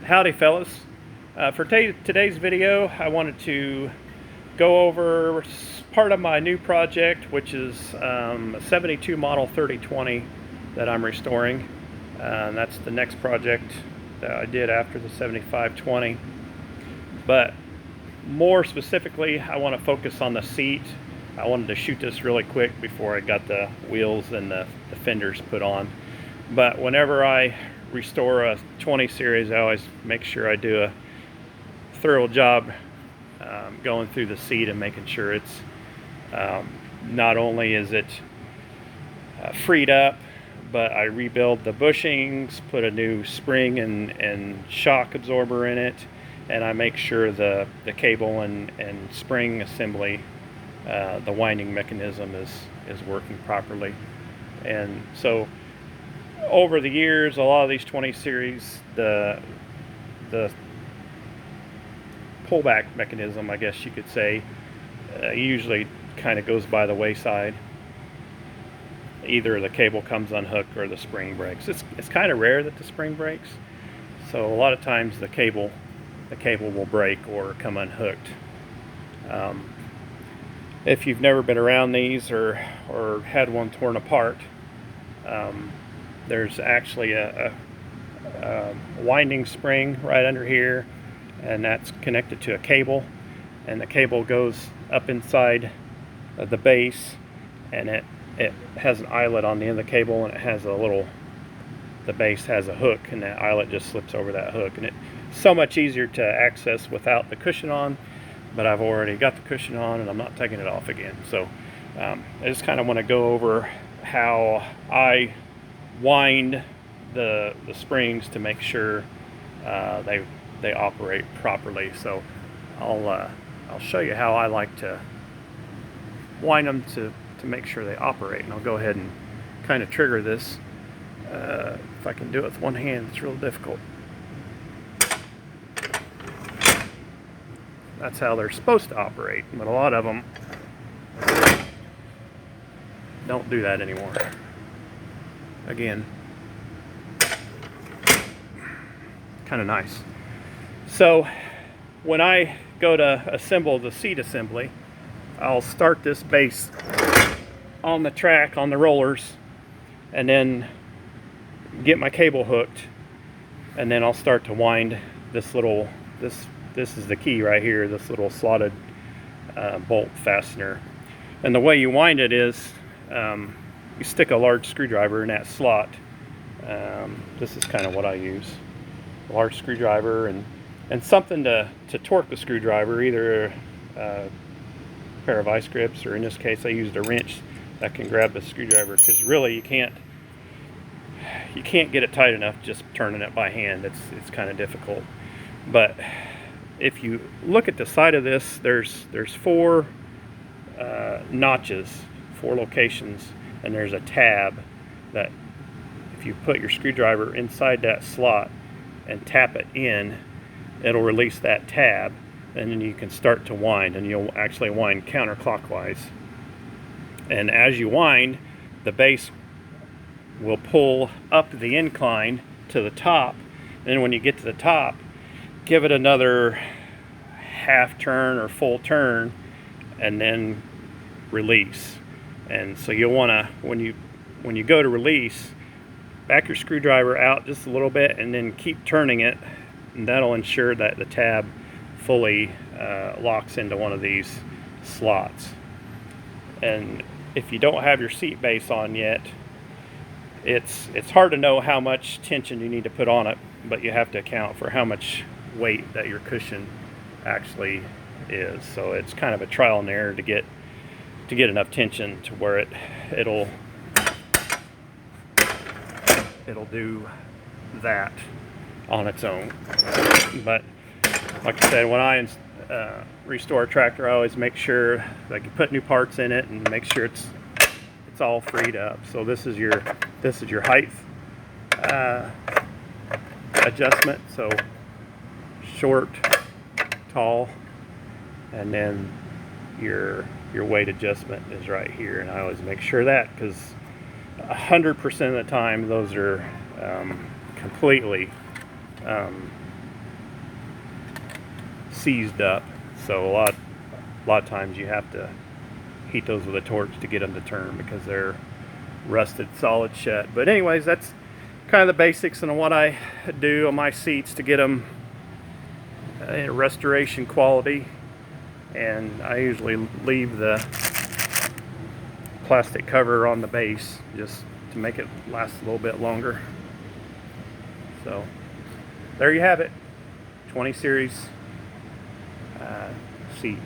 Howdy fellas. For today's video, I wanted to go over part of my new project, which is a 72 model 3020 that I'm restoring. And that's the next project that I did after the 7520. But more specifically, I want to focus on the seat. I wanted to shoot this really quick before I got the wheels and the fenders put on. But whenever I restore a 20 series, I always make sure I do a thorough job going through the seat and making sure it's not only is it freed up, but I rebuild the bushings, put a new spring and shock absorber in it, and I make sure the cable and spring assembly, the winding mechanism is working properly. And so over the years, a lot of these 20 series, the pullback mechanism, I guess you could say, usually kind of goes by the wayside. Either the cable comes unhooked or the spring breaks. It's kind of rare that the spring breaks, so a lot of times the cable will break or come unhooked. If you've never been around these or had one torn apart, there's actually a winding spring right under here, and that's connected to a cable, and the cable goes up inside the base, and it has an eyelet on the end of the cable, and it has the base has a hook, and that eyelet just slips over that hook, and it's so much easier to access without the cushion on. But I've already got the cushion on and I'm not taking it off again. So I just kind of want to go over how I wind the springs to make sure they operate properly. So I'll show you how I like to wind them to make sure they operate. And I'll go ahead and kind of trigger this. If I can do it with one hand, it's real difficult. That's how they're supposed to operate, but a lot of them don't do that anymore. Again, kind of nice. So when I go to assemble the seat assembly, I'll start this base on the track, on the rollers, and then get my cable hooked, and then I'll start to wind this little, this is the key right here, this little slotted bolt fastener. And the way you wind it is you stick a large screwdriver in that slot. This is kind of what I use. A large screwdriver and something to torque the screwdriver, either a pair of vice grips, or in this case I used a wrench that can grab the screwdriver, because really you can't get it tight enough just turning it by hand. It's kind of difficult. But if you look at the side of this, there's four notches, 4 locations, and there's a tab that if you put your screwdriver inside that slot and tap it in, it'll release that tab, and then you can start to wind, and you'll actually wind counterclockwise. And as you wind, the base will pull up the incline to the top, and when you get to the top, give it another half turn or full turn, and then release. And so you'll want to, when you go to release, back your screwdriver out just a little bit and then keep turning it, and that'll ensure that the tab fully locks into one of these slots. And if you don't have your seat base on yet, it's hard to know how much tension you need to put on it, but you have to account for how much weight that your cushion actually is. So it's kind of a trial and error to get enough tension to where it'll do that on its own. But like I said, when I restore a tractor, I always make sure like you put new parts in it and make sure it's all freed up. So this is your height adjustment. So short, tall, and then your weight adjustment is right here. And I always make sure that, because 100% of the time those are completely seized up. So a lot of times you have to heat those with a torch to get them to turn because they're rusted solid shut. But anyways, that's kind of the basics and what I do on my seats to get them restoration quality. And I usually leave the plastic cover on the base just to make it last a little bit longer. So there you have it, 20 series seat.